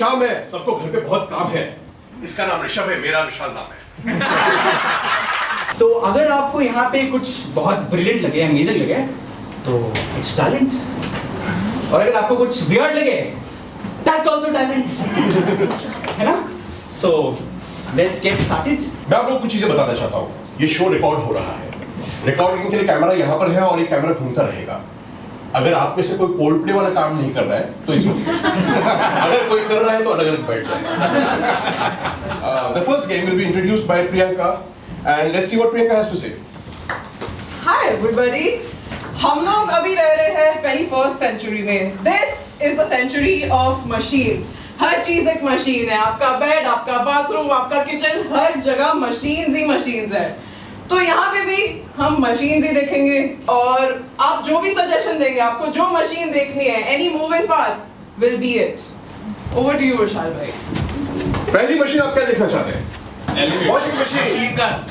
शाम है, सबको घर पे बहुत काम है। इसका नाम ऋषभ है, मेरा विशाल नाम है। तो अगर आपको यहाँ पे कुछ बहुत ब्रिलियंट लगे, अमेजिंग लगे, तो इट्स टैलेंट। और अगर आपको कुछ वियर्ड लगे, दैट्स आल्सो टैलेंट। है ना? So let's get started. मैं आप लोग कुछ चीजें बताना चाहता हूँ। ये शो रिकॉर्ड हो रहा है। रिकॉर्डिंग के लिए कैमरा यहाँ पर है और ये कैमरा घूमता रहेगा। अगर आप में से कोई कोल्ड प्ले वाला काम नहीं कर रहा है तो इसको अगर कोई कर रहा है तो अलग अलग बैठ जाए। The first game will be introduced by Priyanka and let's see what Priyanka has to say. Hi everybody. हम लोग अभी रह रहे हैं 21st century में. This is the century of machines. हर चीज एक मशीन है. आपका बेड, आपका बाथरूम, आपका किचन, हर जगह मशीन्स ही मशीन्स है. तो यहाँ पे भी हम मशीन्स ही देखेंगे और आप जो भी सजेशन देंगे, आपको जो मशीन देखनी है, any moving parts will be it. Over to you विशाल भाई. पहली मशीन आप क्या देखना चाहते हैं? Washing machine.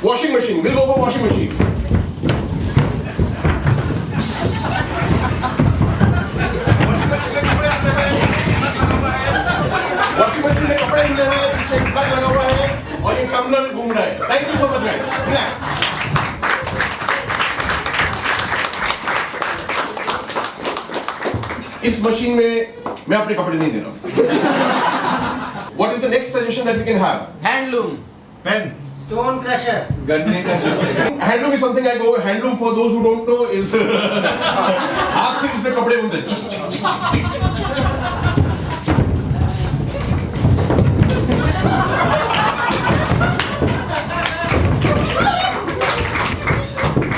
Washing machine. We'll go for washing machine. Washing machine में कपड़े धुले हैं, पीछे प्लग लगा हुआ है और ये टम्बलर घूम रहा है. Thank you so much guys. Relax. इस मशीन में मैं अपने कपड़े नहीं दे रहा हूँ. What is the next suggestion that we can have? Handloom, pen, stone crusher, गन्ने का juice. Handloom is something I go. Handloom for those who don't know is हाथ से इसमें कपड़े बुनते हैं.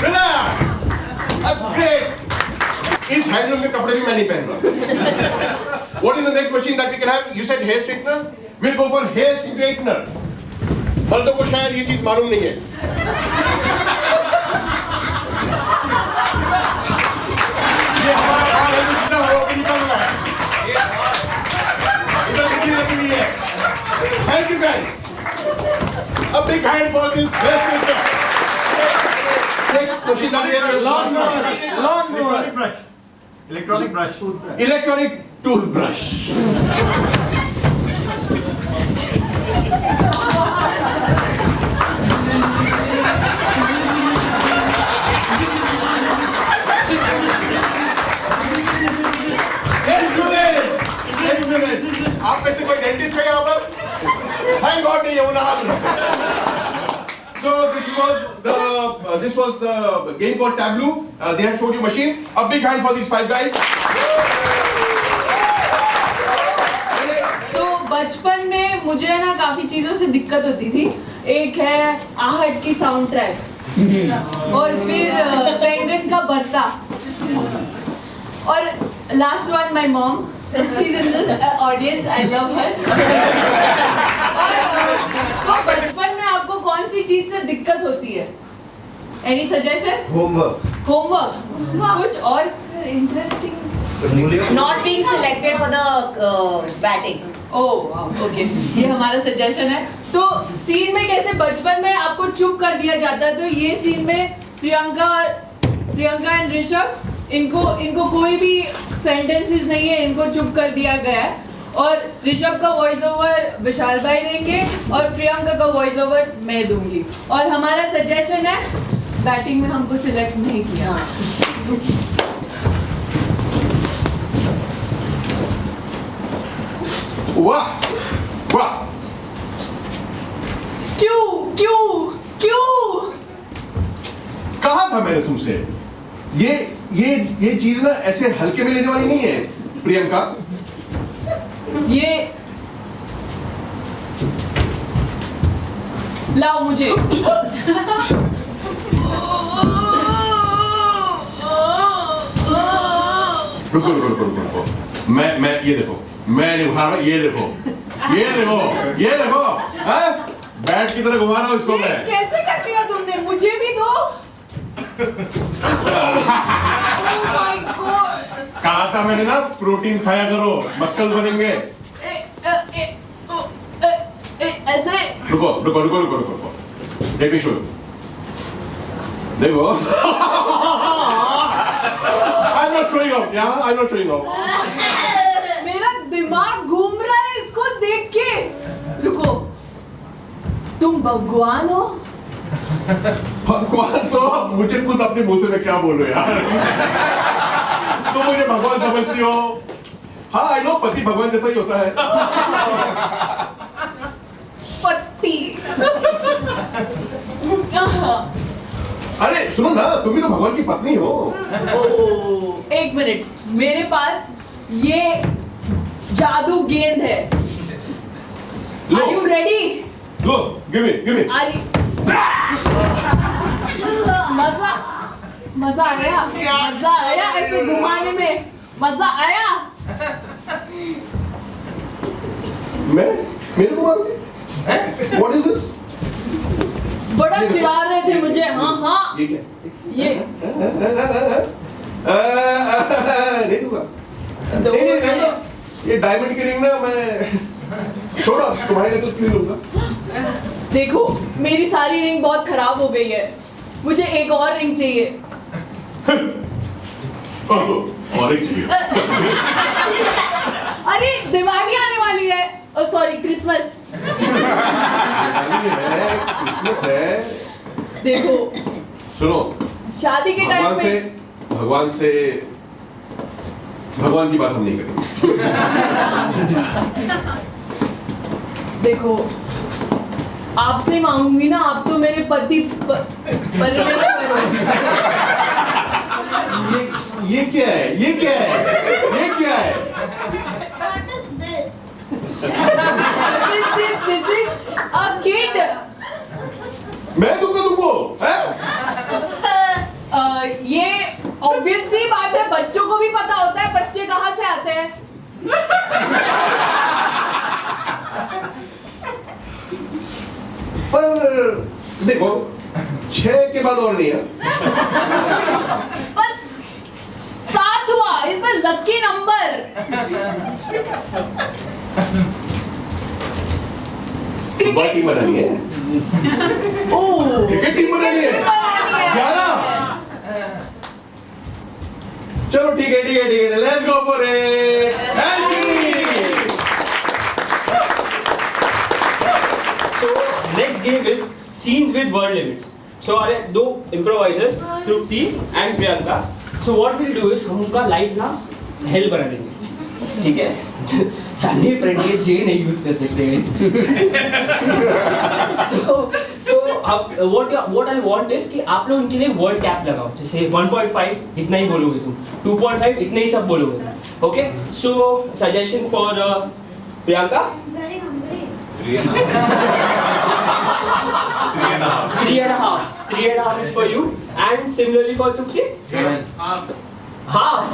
Relax. Upgrade. इस हैंडलूम के कपड़े भी मैं नहीं पहन रहा. What is the next machine that we can have? You said hair straightener. We'll go for hair straightener. मर्दों को शायद ये चीज मालूम नहीं है. ये हमारा काम है, जितना वो भी निकल रहा है. इधर कितनी लगी हुई है? Thank you guys. A big hand for this hair straightener. Next machine that we have is lawnmower, electronic brush, electronic toothbrush. आप में से कोई डेंटिस्ट है यहाँ पर? Thank God नहीं है वो नाराज है. So this was the game called Tableau. They have showed you machines. A big hand for these 5 guys. तो बचपन में मुझे ना काफी चीजों से दिक्कत होती थी. एक है आहट की साउंड ट्रैक और फिर पेंगुइन का बर्ता और last one my mom. She's in this audience. I love her. तो बचपन में आपको कौन सी चीज से दिक्कत होती है? Any suggestion? homework, Homework. कुछ और interesting? Not being selected for the batting. Oh, wow. Okay. ये हमारा सजेशन है. तो सीन में कैसे बचपन में आपको चुप कर दिया जाता है, तो ये सीन में प्रियंका एंड ऋषभ इनको कोई भी सेंटेंसेस नहीं है, इनको चुप कर दिया गया है. और ऋषभ का वॉइस ओवर विशाल भाई देंगे और प्रियंका का वॉइस ओवर मैं दूंगी. और हमारा सजेशन है, बैटिंग में हमको सिलेक्ट नहीं किया. वाह वाह. क्यों कहा था मैंने तुमसे, ये चीज ना ऐसे हल्के में लेने वाली नहीं है प्रियंका. ये लाओ मुझे. रुको. मैं ये देखो, मैं नहीं उठा रहा. ये देखो. हाँ? बैट की तरह घुमा रहा हूँ इसको ये मैं. कैसे कर लिया तुमने? मुझे भी दो. Oh my God. कहा था मैंने ना, प्रोटीन्स खाया करो, मस्कल्स बनेंगे. ऐसे रुको. Let me show you. देखो. I'm not showing off. मेरा दिमाग घूम रहा है इसको देख तुम भगवान हो? भगवान तो मुझे खुद अपने मुंह से मैं क्या बोलूं यार। तुम मुझे भगवान समझती हो? हाँ आई नो, पति भगवान जैसा ही होता है। पति। अरे सुनो ना, तुम भी तो भगवान की पत्नी हो। ओह, एक मिनट, मेरे पास ये जादू गेंद है। लो। Are you ready? Low, give me, give me. Are you... मजा आया ऐसे घुमाने में, मजा आया। मेरे को मारोगे? What is this? बड़ा चिढ़ा रहे थे मुझे। हाँ ये क्या? ये नहीं दूंगा। दो नहीं, है। रहने दो। ये डायमंड की रिंग ना मैं छोड़ो, तुम्हारे लिए तो क्यों लूंगा? देखो, मेरी सारी रिंग बहुत खराब हो गई है, मुझे एक और रिंग चाहिए। और एक चाहिए। अरे दिवाली आने वाली है, सॉरी क्रिसमस। क्रिसमस है। देखो सुनो, शादी के टाइम पे भगवान की बात हम नहीं करेंगे। देखो, आपसे मांगूंगी ना, आप तो मेरे पति परमेश्वर हो। ये क्या है? ये क्या है? ये क्या है? What is this? This is a kid. मैं दूंगा तुमको, हैं? ये ऑब्वियस सी बात है, बच्चों को भी पता होता है बच्चे कहाँ से आते हैं। पर देखो, 6 के बाद और नहीं है। बस 7 हुआ, is a lucky number. Football team बनानी है, क्रिकेट टीम बनानी है। 11। चलो ठीक है, let's go for it. So next game is scenes with word limits. So our दो improvisers Trupti and Priyanka. So what we'll do is हम उनका लाइफ ना hell बना देंगे, ठीक है? फैमिली फ्रेंडली जे नहीं यूज कर सकते हैं। So अब what I want is कि आप लोग उनके लिए वर्ड कैप लगाओ, जैसे 1.5 इतना ही बोलोगे तुम, 2.5 इतने ही सब बोलोगे, okay? So suggestion for Priyanka. Very hungry. 3.5 is for you, and similarly for Trupti. Half.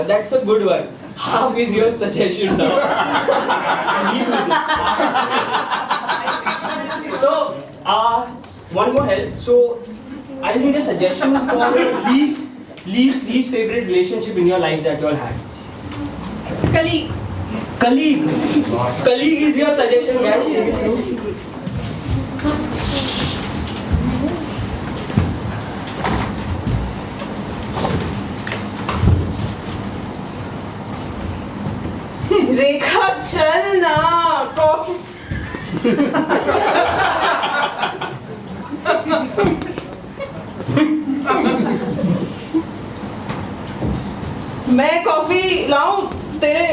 That's a good one. Half is your suggestion now. So, one more help. So, I need a suggestion for least favorite relationship in your life that you all had. Colleague is your suggestion, guys. रेखा चल ना, coffee. मैं coffee लाऊं तेरे?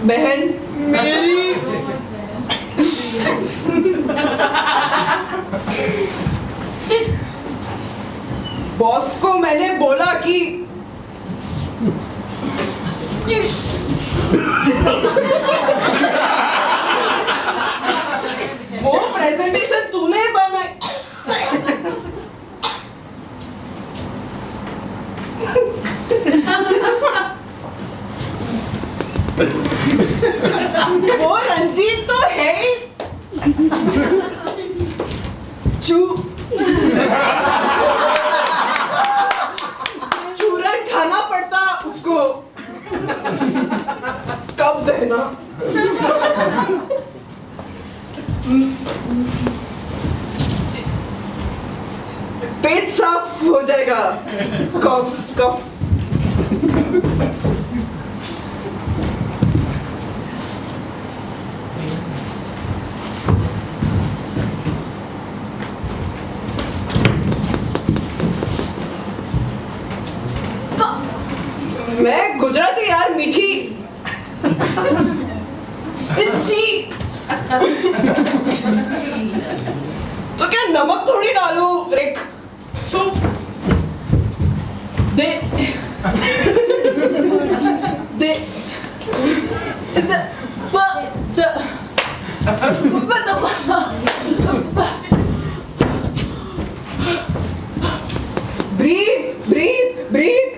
बहन मेरी, boss को मैंने बोला कि वो प्रेजेंटेशन तूने बनाई। वो रंजीत तो है ही चूरन खाना पड़ता उसको, कब्ज है ना। पेट साफ हो जाएगा. कफ कफ. मैं गुजराती यार, मीठी. इच्छी. तो क्या नमक थोड़ी डालो रिक. तो दे दे breathe breathe breathe.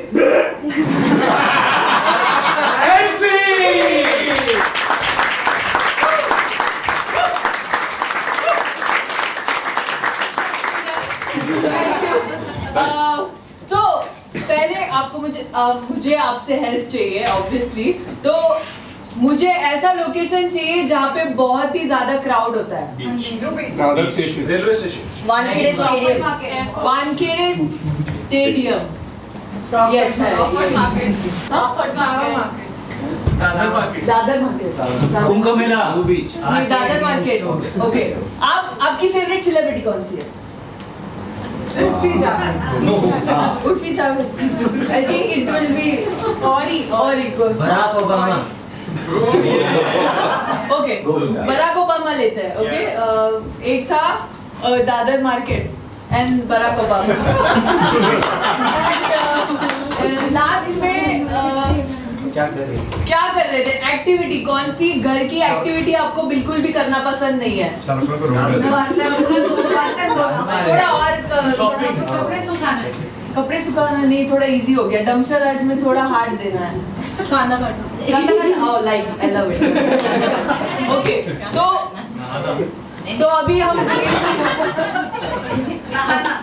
तो पहले आपको मुझे आपसे हेल्प चाहिए ऑब्वियसली. तो मुझे ऐसा लोकेशन चाहिए जहाँ पे बहुत ही ज्यादा क्राउड होता है. Dadar station, railway station. Wankhede stadium. Wankhede stadium. ये अच्छा है. दादर मार्केट. कुंभ मेला. नहीं, दादर मार्केट. ओके. आपकी फेवरेट सेलिब्रिटी कौन सी है? Urfi Javed. Urfi Javed. I think it will be और equal. Barack Obama. Okay, Barack Obama लेते हैं. ओके. एक था Dadar market and Barack Obama. Last में क्या कर रहे थे? एक्टिविटी कौन सी घर की एक्टिविटी आपको बिल्कुल भी करना पसंद नहीं है? थोड़ा और कपड़े सुखाना नहीं, थोड़ा इजी हो गया. डम्पस्टर आज में थोड़ा हार्ड देना है. खाना काटना. Oh, like, I love it. Okay, तो अभी हम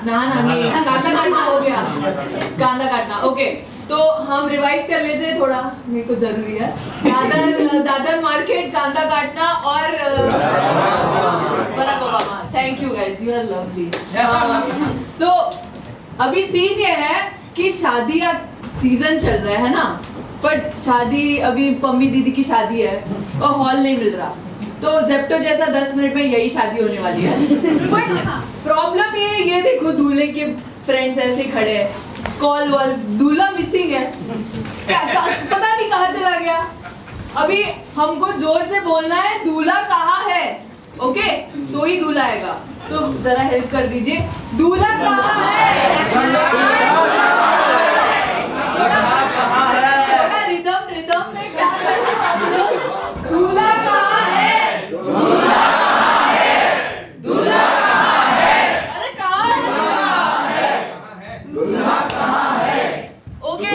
नहाना नहीं, कांदा काटना हो गया. कांदा काटना. ओके, तो हम रिवाइज कर लेते हैं थोड़ा, मेरे को जरूरी है. दादर मार्केट, कांदा काटना और Barack Obama. Thank you guys, you are lovely. तो अभी सीन ये है कि शादी का सीजन चल रहा है ना, बट शादी अभी पम्मी दीदी की शादी है और हॉल नहीं मिल रहा. तो जेप्टो जैसा 10 मिनट में यही शादी होने वाली है. बट प्रॉब्लम ये देखो, दूल्हे के फ्रेंड्स ऐसे खड़े हैं, कॉल वॉल, दूल्हा मिसिंग है. पता नहीं कहाँ चला गया. अभी हमको जोर से बोलना है दूल्हा कहाँ है. ओके, तो ही दूल्हा आएगा. तो जरा हेल्प कर दीजिए. दूल्हा कहाँ है? थोड़ा रिदम में क्या कर रहे हो आप लोग? दूल्हा कहाँ है? दूल्हा कहाँ है? अरे कहाँ है? ओके,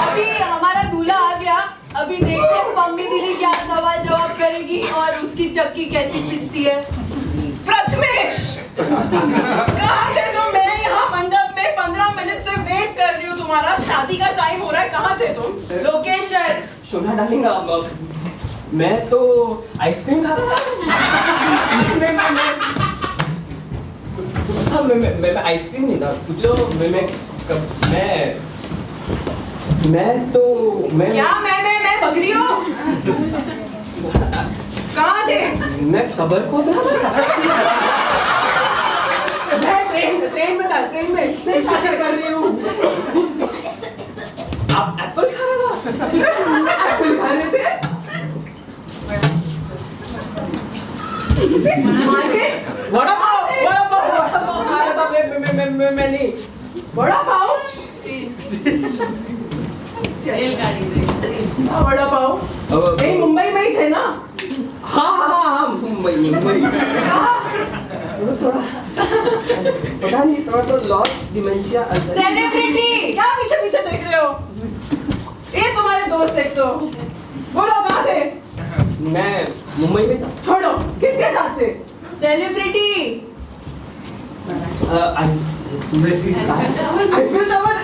अभी हमारा दूल्हा आ गया. अभी देखते हैं मम्मी दीदी क्या सवाल जवाब करेगी और उसकी चक्की कैसी पिसती है. प्रथमेश, कहाँ थे तुम? मैं यहाँ मंडप में 15 मिनट से वेट कर रही हूँ. तुम्हारा शादी का टाइम हो रहा है. कहाँ थे तुम? लोकेशन. सोना डालेंगे. मैं तो आइसक्रीम खा रहा था. मैं आइसक्रीम नहीं था. पूछो. मैं क्या मैं बकरी हूँ? कहाँ थे? मैं खबर खोद रहा था. मैं ट्रेन में था. ट्रेन में मैं शादी कर रही हूँ. आप एप्पल खा रहा था. एप्पल खा रहे थे? मार्केट. वड़ा पाव खा रहा था. मैं नहीं. वड़ा पाव. वड़ा पाव. यही मुंबई में ही थे ना? हाँ मुंबई. थोड़ा पता नहीं, थोड़ा तो लॉस्ट डिमेंशिया. सेलिब्रिटी. क्या पीछे देख रहे हो? ये तुम्हारे दोस्त एक तो. बोलो कहाँ थे? मैं मुंबई में था. छोड़ो, किसके साथ थे? सेलिब्रिटी.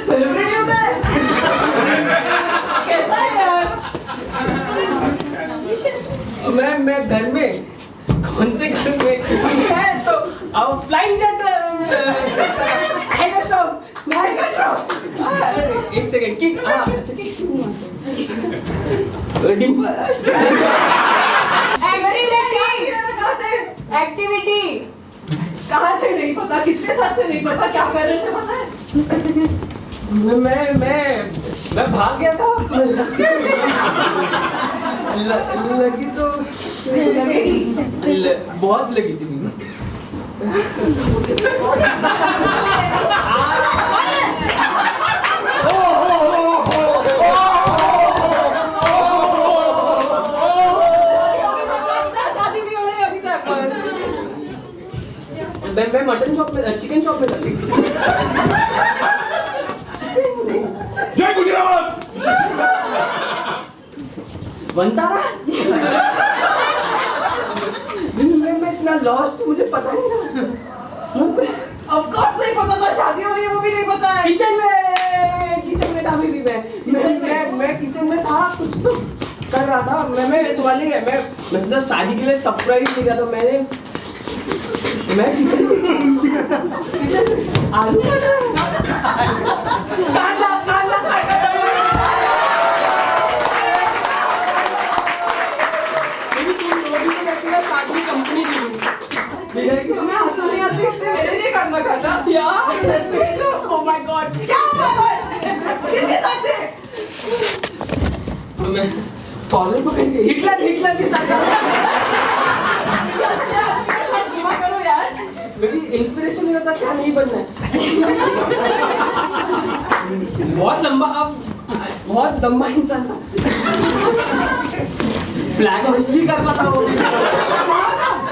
सेलिब्रिटी होता है. कैसा है यार? मैं घर में. कौन से घर में? मैं तो फ्लाइंग जेट मैं गजब एक सेकंड किक अच्छा किक डिंपल एक्टिविटी कहाँ थे नहीं पता, किसके साथ थे नहीं पता, क्या कर रहे थे पता है? मैं भाग गया था लगी तो लगेगी बहुत लगी थी मुझे शादी नहीं हो रही अभी तक। मैं मटन शॉप में चिकन शॉप में था जय गुजरात। वंतारा मैं इतना लॉस्ट मुझे पता नहीं था ऑफ कोर्स नहीं पता था, शादी हो रही है वो भी नहीं पता है। किचन में था अभी भी मैं किचन में था, कुछ तो कर रहा था मैं तुम्हारे लिए मैं सोचा शादी के लिए सरप्राइज दिया तो मैं किचन में आलू काटा मेरी तुम लोग भी तो मैं शादी की कंपनी दी तुम्हें हंसी नहीं आती इससे मेरे लिए करना करना यार ओह माय गॉड क्या oh my God? किसके साथ थे? मैं कॉलर पकड़ के हिटलर के साथ किसी अच्छे आदमी के साथ घुमा करो यार। मेरी इंस्पिरेशन नहीं रहता क्या नहीं बनना है बहुत लंबा इंसान था फ्लैग होस्ट भी कर रहा था वो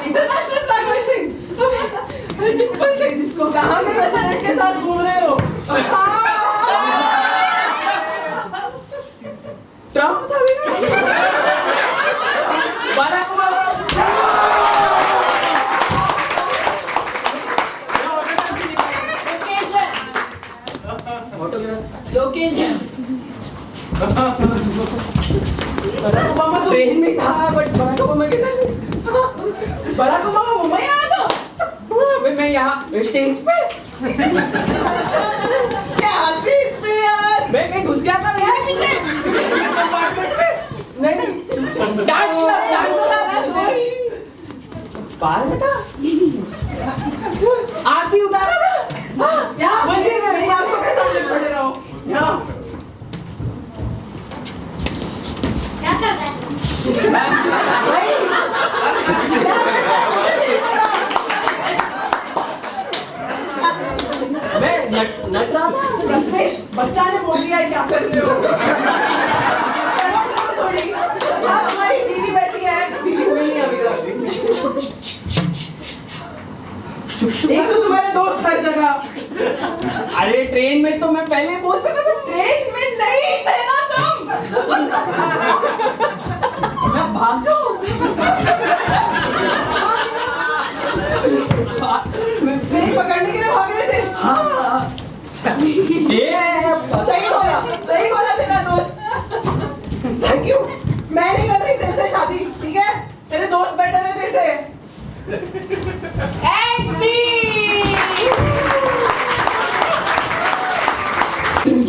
इंटरनेशनल फ्लैग होस्टिंग डिंपल थे जिसको कहाँ के प्रेसिडेंट के साथ घूम रहे हो? ट्रम्प था भी Barack Obama location Barack Obama तो ट्रेन में था बट बराक ओबामा के साथ बराक ओबामा मुंबई आया था। मैं यहाँ स्टेज पे क्या हंसी इसमें यार। मैं कहीं घुस गया था मैं पीछे कंपार्टमेंट में नहीं डांस बाहर में था आरती उतारा था यहाँ मंदिर में मेरी आंखों के सामने खड़े रहो यहाँ। क्या कर रहा है? मैं नट रहा था रत्नेश बच्चा ने बोल दिया है क्या कर रहे हो? शर्म करो थोड़ी। यहाँ हमारी टीवी बैठी है किसी को नहीं अभी तक। एक तो तुम्हारे दोस्त हर जगह। अरे ट्रेन में तो मैं पहले बोल सका था ट्रेन में नहीं थे ना तुम। मैं भाग जाऊं ट्रेन पकड़ने के लिए भाग रहे थे। हाँ सही बोला तेरा दोस्त। Thank you. मैं नहीं कर रही तेरे से शादी, ठीक है? तेरे दोस्त बेटर है तेरे से।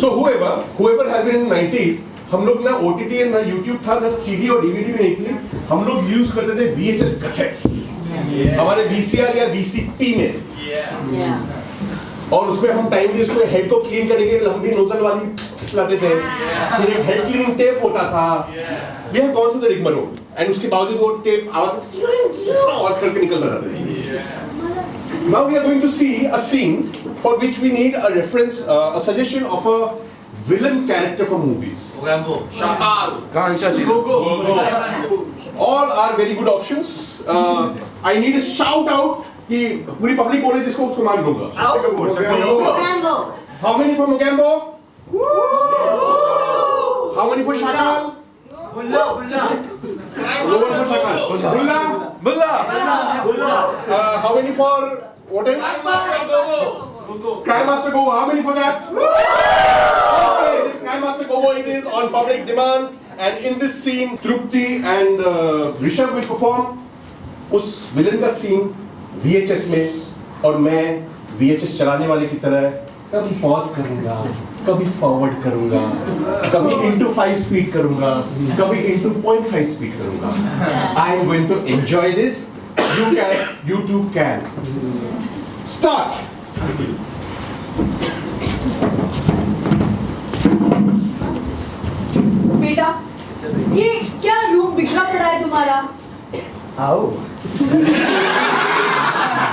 So whoever has been in 90s, हम लोग ना OTT ना YouTube था ना CD और DVD भी नहीं थी, हम लोग यूज करते थे VHS cassettes हमारे VCR या VCP में और उसमें हम टाइमली उसमें हेड को क्लीन करने के लिए लंबी नोजल वाली लाते थे, फिर एक हेड क्लीनिंग टेप होता था। We have gone through the rigmarole and उसके बावजूद वो टेप आवाज करके निकल जाता था। Now we are going to see a scene for which we need a reference, a suggestion of a villain character from movies. All are very good options. I need a shout out कि पूरी public बोले जिसको उसको mark दूंगा. Mogambo. How many for Mogambo? How many for Shakal? No one for Shakal. Bulla. How many for what else? Crime Master Gogo. How many for that? Okay, Crime Master Gogo. It is on public demand, and in this scene, Trupti and Rishabh will perform उस villain का scene VHS में और मैं VHS चलाने वाले की तरह कभी पॉज करूंगा, कभी फॉरवर्ड करूंगा, कभी into 5 स्पीड करूंगा, कभी into 0.5 स्पीड करूंगा। I am going to enjoy this. You too can. Start. बेटा, ये क्या रूम बिखरा पड़ा है तुम्हारा? आओ।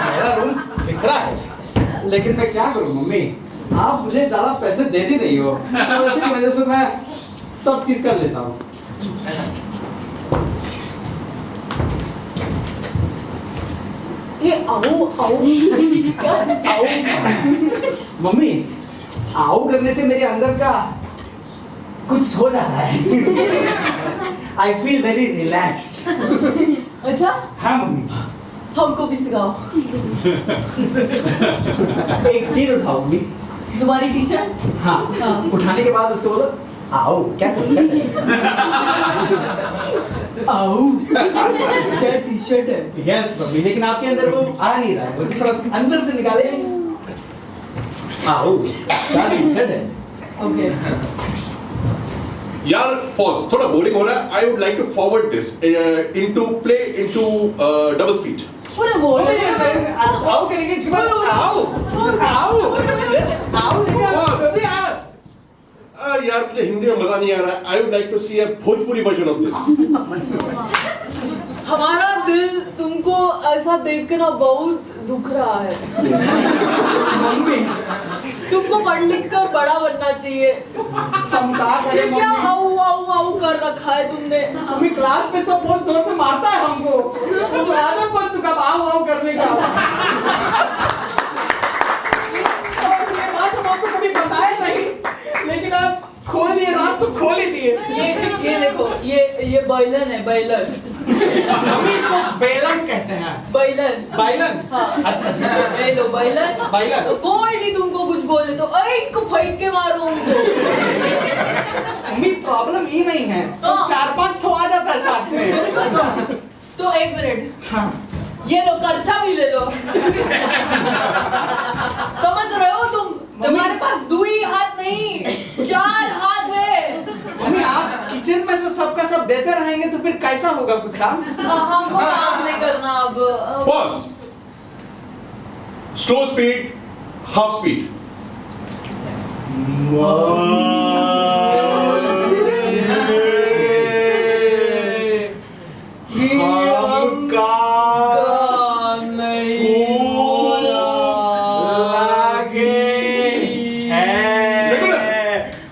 मेरा रूम बिखरा है, लेकिन मैं क्या करूं मम्मी? आप मुझे ज्यादा पैसे देती नहीं हो, तो इसी वजह से मैं सब चीज कर लेता हूँ। ये आओ क्या आओ? मम्मी, आओ करने से मेरे अंदर का कुछ हो जाता है। I feel very relaxed. अच्छा, हाँ मम्मी। हमको भी सिखाओ। एक चीज उठाओ मम्मी। तुम्हारी टी शर्ट? हाँ, हाँ। उठाने के बाद उसको बोलो आओ। क्या करो? आओ क्या टी शर्ट है? यस मम्मी, लेकिन आपके अंदर वो आ नहीं रहा है, वो थोड़ा अंदर से निकाले। आओ, क्या टी शर्ट है? ओके। यार पॉज, थोड़ा बोरिंग हो रहा है। I would like to forward this into play into double speed. पूरा बोल रहे हैं। आओ करेंगे, आओ यार मुझे हिंदी में मजा नहीं आ रहा है। I would like to see a Bhojpuri version of this. हमारा दिल तुमको ऐसा देख के ना बहुत दुख रहा है। तुमको पढ़ लिख कर बड़ा बनना चाहिए। हम ये क्या आऊ आऊ आऊ कर रखा है तुमने? मम्मी, क्लास में सब बहुत जोर से मारता है हमको, वो तो आदत बन चुका आओ आओ करने का। ये बात हम आपको कभी बताया नहीं, लेकिन आज खोल दिए, राज तो खोल ही दिए। ये देखो, ये बैलन है, बैलन। मम्मी, इसको बेलन कहते हैं। बैलन। बैलन? हाँ। अच्छा। ये लो बैलन। बैलन। तो कोई भी तुमको कुछ बोले तो अरे इनको फेंक के मारो उनको। मम्मी, प्रॉब्लम ये नहीं है, तो हाँ। 4-5 तो आ जाता है साथ में। तो एक मिनट, हाँ। ये लो करछा भी ले लो। समझ रहे हो तुम? तुम्हारे पास 2 ही हाथ नहीं, 4 हाथ है। मम्मी, आप किचन में से सबका सब देते रहेंगे तो फिर कैसा होगा कुछ काम? हमको काम नहीं करना अब। Pause, slow speed, half speed.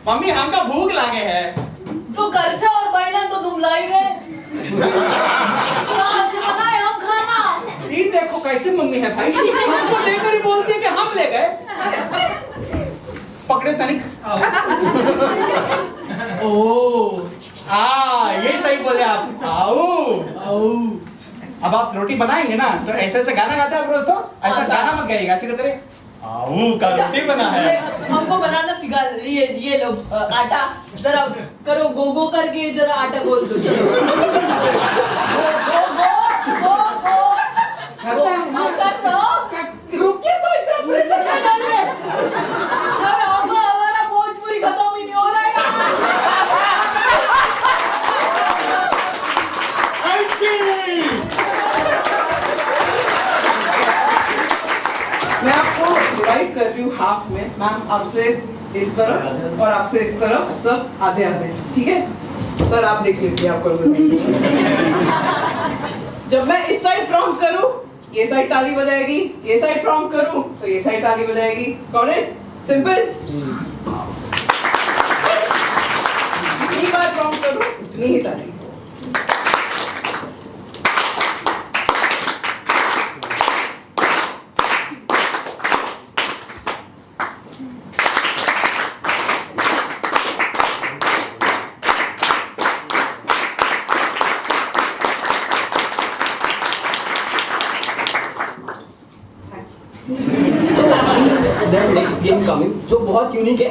Mummy, हमका भूख लागे है। तो करछा और बैलन तो तुम लाई गए। कहाँ से बनाए हम खाना? ये देखो कैसे मम्मी है भाई, हमको देकर ही बोलती है कि हम ले गए। पकड़े तनिक। ओह, ये सही बोले आप। आओ। अब आप रोटी बनाएंगे ना, तो ऐसे ऐसे गाना गाते हैं आप रोज, तो ऐसा अच्छा। गाना मत गाइएगा, ऐसे करते रहे। आओ का रोटी बना है। हमको बनाना सिखा। ये लो आटा, जरा करो गो गो करके, जरा आटा गोल दो। चलो गो करता हूँ ना। कर दो। रुकिए तो, इतना प्रेशर क्या डाल रहे हैं? अरे हमारा भोजपुरी खत्म ही नहीं हो रहा है। मैं आपको डिवाइड कर रही हूँ हाफ में। मैम आपसे इस तरफ और आपसे इस तरफ, सब आधे आधे, ठीक है? सर आप देख लीजिए, आप करो। जब मैं इस साइड प्रॉम्प्ट करूँ, ये साइड ताली बजाएगी, ये साइड प्रॉम्प्ट करूँ तो ये साइड ताली बजाएगी। करेक्ट? सिंपल। जितनी बार प्रॉम्प्ट करूँ उतनी ही ताली। देन नेक्स्ट गेम कमिंग, जो बहुत यूनिक है,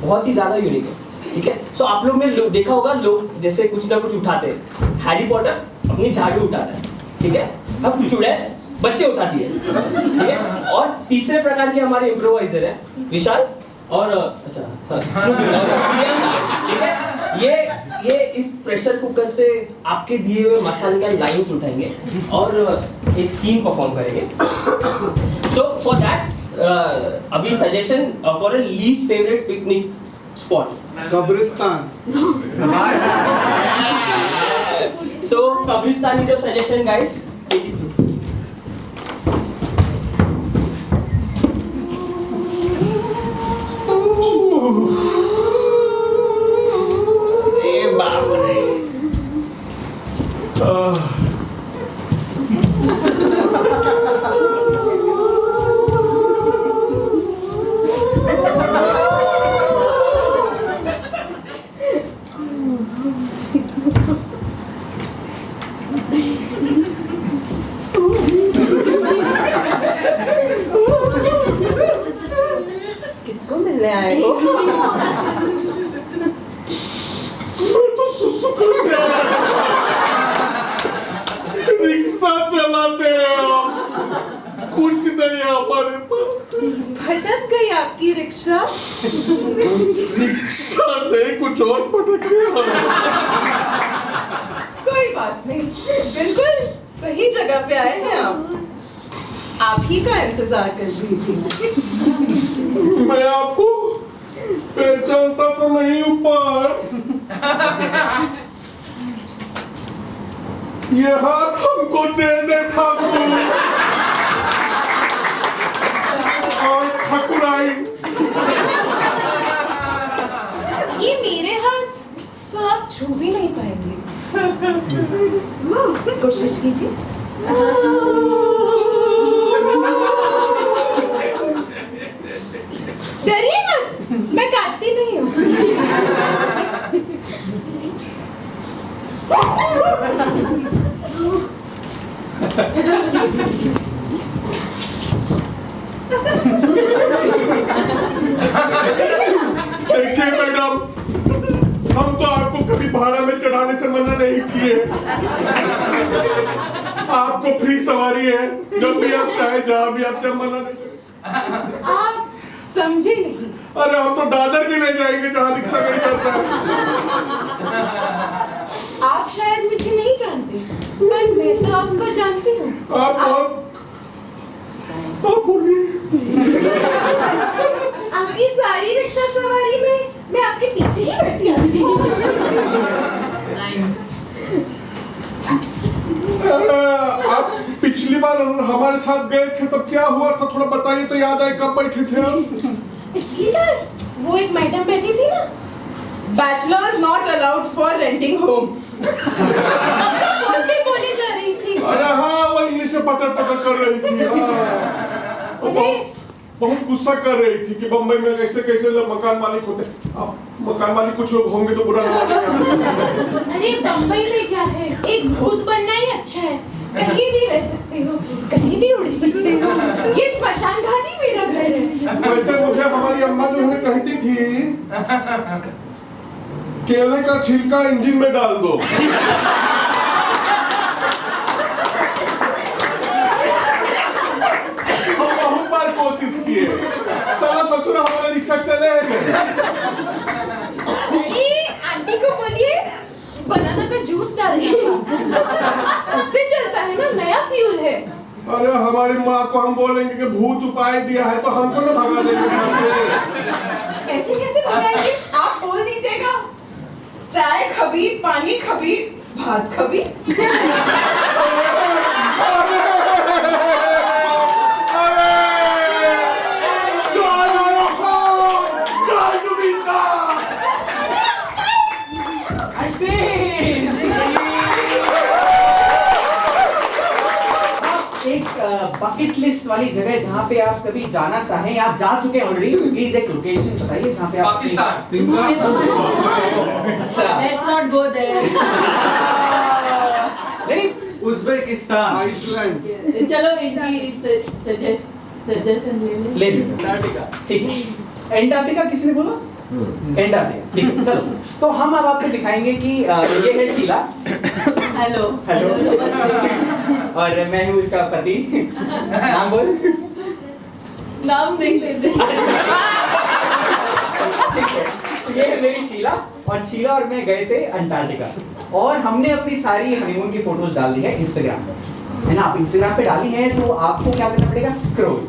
बहुत ही ज्यादा यूनिक है। ठीक है, सो आप लोग ने देखा होगा, लोग जैसे कुछ ना कुछ उठाते हैं। हैरी पॉटर अपनी झाड़ू उठाता है, ठीक है? अब चुड़ैल बच्चे उठाती है, ठीक है। और तीसरे प्रकार के हमारे इम्प्रोवाइजर है विशाल और प्रियंका, ठीक है। ये इस प्रेशर कुकर से आपके दिए हुए मसाले का लाइन्स उठाएंगे और एक सीन परफॉर्म करेंगे। सो फॉर दैट अभी suggestion for a least favourite picnic spot. कब्रिस्तान। So Kabristan is your suggestion, guys. Take it through. किसको मिलने आए हो? रिक्शा चलाते हैं, कुछ नहीं हमारे पास। भटक गई आपकी रिक्शा? रिक्शा नहीं, कुछ और भटक गया। कोई बात नहीं, बिल्कुल सही जगह पे आए हैं आप ही का इंतजार कर रही थी। मैं आपको पहचानता तो नहीं ऊपर। ये हाथ हमको दे दे ठाकुर और ठकुराई। ये मेरे हाथ तो आप छू भी नहीं पाएंगे। कोशिश कीजिए। डरिए मत, मैं काटती नहीं हूँ। देखिए मैडम, हम तो आपको कभी भाड़ा में चढ़ाने से मना नहीं किए। आपको फ्री सवारी है, जब भी आप चाहे जहाँ भी आप चाहे, मना नहीं। आप समझे नहीं। अरे हम तो दादर भी ले जाएंगे जहाँ रिक्शा नहीं चलता है। आप शायद मुझे नहीं जानते, पर मैं तो आपको जानती हूँ। आप बोलिए। आपकी सारी रिक्शा सवारी में मैं आपके पीछे ही बैठी आती हूँ। आप पिछली बार हमारे साथ गए थे तब क्या हुआ था, थोड़ा बताइए तो याद आए, कब बैठे थे आप? पिछली बार वो एक मैडम बैठी थी ना, bachelors not allowed for renting home. आपका फोन पे बोली जा रही थी। अरे हाँ, वो इंग्लिश में पटर पटर कर रही थी। वो बहुत गुस्सा कर रही थी कि बम्बई में कैसे कैसे लोग मकान मालिक होते। अब मकान मालिक कुछ लोग होंगे तो बुरा नहीं लगेगा। अरे बम्बई में क्या है, एक भूत बनना ही अच्छा है। कहीं भी रह सकते हो, कहीं भी उड़ सकते हो। ये स्मशान घाट ही मेरा घर है। वैसे मुझे हमारी अम्मा जो हमें कहती थी, केले का छिलका इंजन में डाल दो। हम बहुत बार कोशिश किए, साला ससुर हमारा रिक्शा चले गए। अरे आंटी को बोलिए बनाना का जूस डाल दो। उससे चलता है ना, नया फ्यूल है। अरे हमारी माँ को हम बोलेंगे कि भूत उपाय दिया है तो हमको ना भगा देंगे घर से। ऐसे कैसे भगाएंगे? आप बोल दीजिएगा, चाय खबी, पानी खबी, भात खबी। एक बकेट लिस्ट वाली जगह जहाँ पे आप कभी जाना चाहें, आप जा चुके हैं ऑलरेडी, प्लीज एक लोकेशन बताइए जहाँ पे आप। Pakistan. Let's not go there. नहीं, उज्बेकिस्तान। आइसलैंड। चलो इनकी सजेशन ले लें। ले लो। ठीक है। एंटार्क्टिका किसने बोला? एंटार्क्टिका, ठीक है। चलो, तो हम अब आपको दिखाएंगे कि ये है शीला। हेलो। हेलो। नमस्ते। और मैं हूँ इसका पति। नाम बोल। नाम नहीं लेते। ठीक है, तो ये है मेरी शीला, और शीला और मैं गए थे अंटार्कटिका, और हमने अपनी सारी हनीमून की फोटोज डाल दी है इंस्टाग्राम पर, है ना। आप इंस्टाग्राम पे डाली है तो आपको क्या करना पड़ेगा, स्क्रॉल।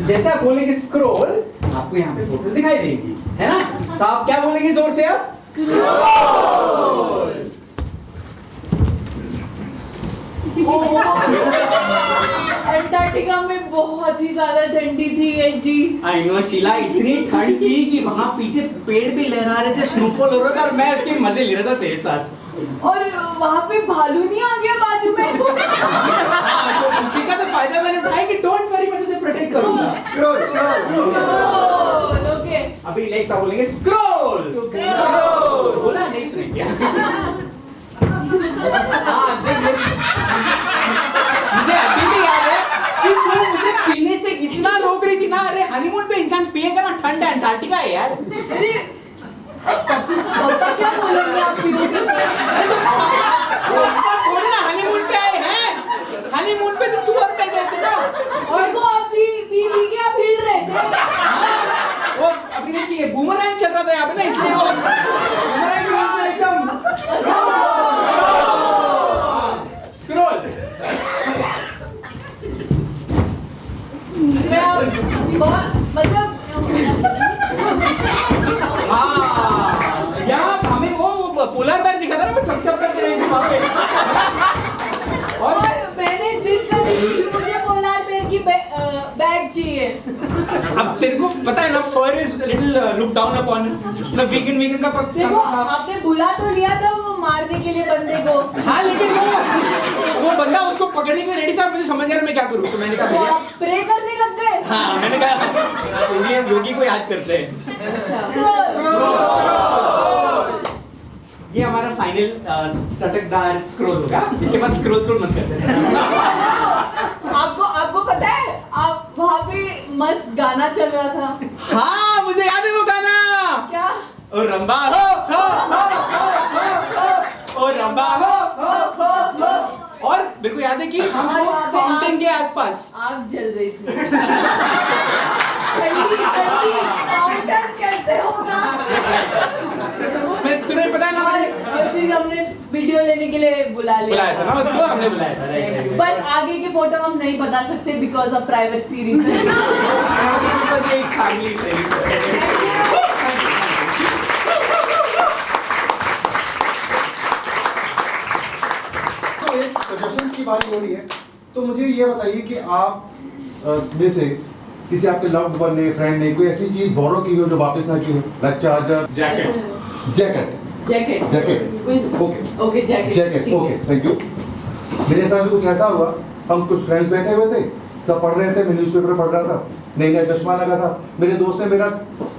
जैसे आप बोलेंगे स्क्रॉल, आपको यहाँ पे फोटोज दिखाई देंगी, है ना। तो आप क्या बोलेंगे जोर से आप? स्क्रॉल। अंटार्कटिका में बहुत ही ज्यादा ठंडी थी जी। आई नो शीला, इतनी ठंड थी कि वहाँ पीछे पेड़ भी लहरा रहे थे, स्नोफॉल हो रहा था, और मैं उसके मजे ले रहा था तेरे साथ। और वहाँ पे भालू नहीं आ गया बाजू में? तो उसी का तो फायदा मैंने उठाया कि डोंट वरी, मैं तुझे प्रोटेक्ट करूंगा। ओके। अभी नेक्स्ट आप बोलेंगे स्क्रॉल। स्क्रॉल बोला, नहीं सुनेंगे। हाँ, मुझे अभी भी याद है कि तू मुझे पीने से इतना रोक रही थी ना। अरे हनीमून पे इंसान पिएगा ना, ठंड है, अंटार्कटिका है यार। अरे पापा क्या बोलेंगे आप पियोगे? पापा थोड़ी ना हनीमून पे आए हैं, हनीमून पे तो तू और मैं गए थे ना। और वो आप पी के आप हिल रहे थे। वो अभी देखिए बूमरैंग चल रहा था यहाँ पे ना, इसलिए वो बूमरैंग से एकदम स्क्रॉल। मैं बहुत मतलब हाँ, यहाँ हमें वो पोलर बेयर दिखा था ना, वो चमचम करते रहे थे वहाँ पे। और मैंने जिद करी कि मुझे पोलर बेयर की बैग चाहिए। अब तेरे को पता है ना, fur is little look down upon, मतलब वीगन का देखो आपने बुला तो लिया था वो मारने के लिए बंदे को। हाँ, लेकिन वो बंदा उसको पकड़ने के लिए रेडी था, मुझे समझ नहीं आ रहा मैं क्या करूँ। तो मैंने कहा तो भैया, आप प्रे करने लग गए। हाँ, मैंने कहा ये योगी को याद करते हैं। ये हमारा फाइनल चटकदार स्क्रॉल होगा, इसके बाद स्क्रॉल मत करते। आपको पता है आप वहाँ पे मस्त गाना चल रहा था। हाँ, मुझे याद है वो गाना। क्या? ओ रंबा हो, ओ रंबा हो। और मेरे को याद है कि हम हाँ, वो वहाँ पे फाउंटेन आग- के आसपास आग जल रही थी। ठंडी फाउंटेन कैसे होगा? तुम्हें पता है ना, और फिर हमने वीडियो लेने के लिए बुलाया था ना उसको, हमने बुलाया था, राइट। बस आगे के फोटो हम नहीं बता सकते बिकॉज ऑफ प्राइवेसी रीजन। ये एक फैमिली सजेशंस की बात हो रही है, तो मुझे ये बताइए कि आप में से किसी आपके लव्ड वन ने, फ्रेंड ने कोई ऐसी चीज बोरो की हो जो वापस ना की हो, like charger, jacket. Okay, jacket, okay, thank you. मेरे साथ भी कुछ ऐसा हुआ, हम कुछ फ्रेंड्स बैठे हुए थे, सब पढ़ रहे थे, मैं न्यूज़पेपर पढ़ रहा था, नया चश्मा लगा था, मेरे दोस्त ने मेरा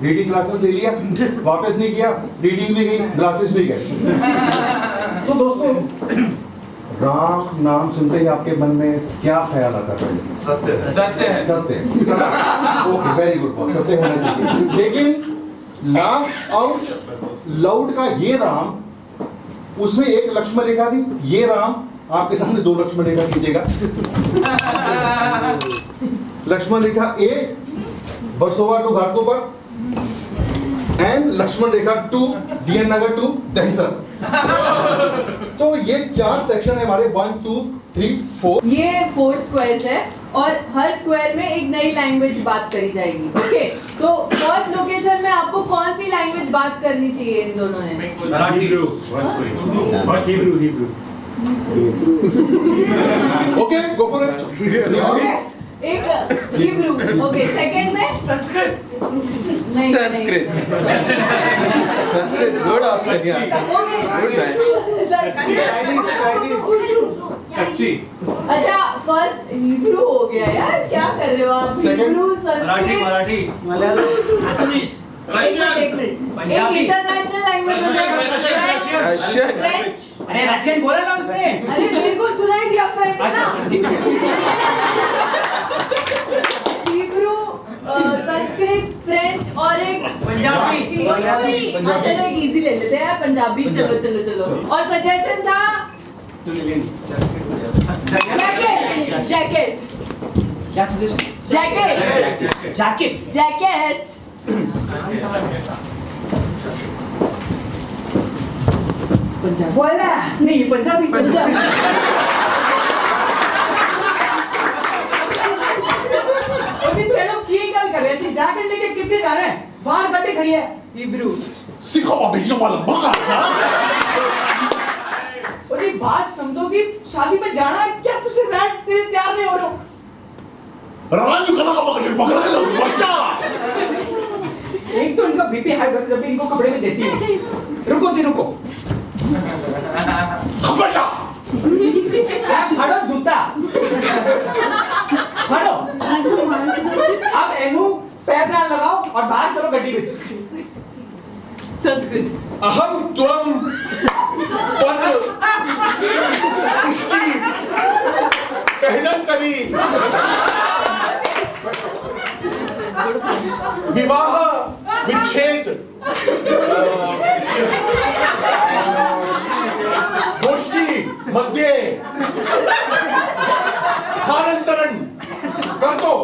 रीडिंग क्लासेस ले लिया, वापस नहीं किया, रीडिंग भी गई, ग्लासेस भी गए। तो दोस्तों, राम नाम सुनते ही आपके मन में क्या ख्याल आता है? सत्य। ओके, वेरी गुड बॉस, सत्य होना चाहिए। लेकिन लाफ आउट लाउड का ये राम, उसमें एक लक्ष्मण रेखा थी, ये राम आपके सामने दो लक्ष्मण रेखा खींचेगा। Lakshman Rekha A Versova to Ghatkopar and Lakshman Rekha to DN Nagar to Dahisar. तो ये 4 सेक्शन है हमारे, 1 2 3 4। ये 4 स्क्वायर्स है और हर स्क्वायर में एक नई लैंग्वेज बात करी जाएगी। ओके, तो फर्स्ट लोकेशन में आपको कौन सी लैंग्वेज बात करनी चाहिए इन दोनों ने? Okay, go for it. एक हिब्रू। ओके, सेकंड में संस्कृत। नहीं, गुड ऑप्शन यार। अच्छी। अच्छा, फर्स्ट हिब्रू हो गया यार, क्या कर रहे हो आप? Second, हिब्रू, संस्कृत, मराठी, एक इंटरनेशनल लैंग्वेज रशियन। फ्रेंच। अरे रशियन बोला ना उसने। अरे बिल्कुल सुनाई दिया फ्रेंच ना। हिब्रू, संस्कृत, फ्रेंच और एक पंजाबी। चलो एक इजी ले लेते हैं, पंजाबी। चलो और सजेशन था जैकेट। जैकेट क्या सजेशन? Jacket jacket. जैकेट बोला नहीं पंजाबी। जैकेट लेके कितने जा रहे हैं? बाहर गाड़ी खड़ी है। हिब्रू सिखाओ बेचने वाला बाहर जा। ओ जी बात समझो जी, शादी में जाना है क्या? तुझे रैट तेरे तैयार नहीं हो रहे हो? राजू कला का पकड़ा के बच्चा। एक तो इनका बीपी हाई होता है जब भी इनको कपड़े में देती हूँ। रुको जी रुको। बच्चा आप फाड़ो जूता। फाड़ो। अब एनु पैर ना लगाओ और बाहर चलो गड्डी में। संस्कृत अहम त्वम पद पुष्टि कहनम करी विवाह विच्छेद गोष्ठी मध्य स्थानांतरण कर दो।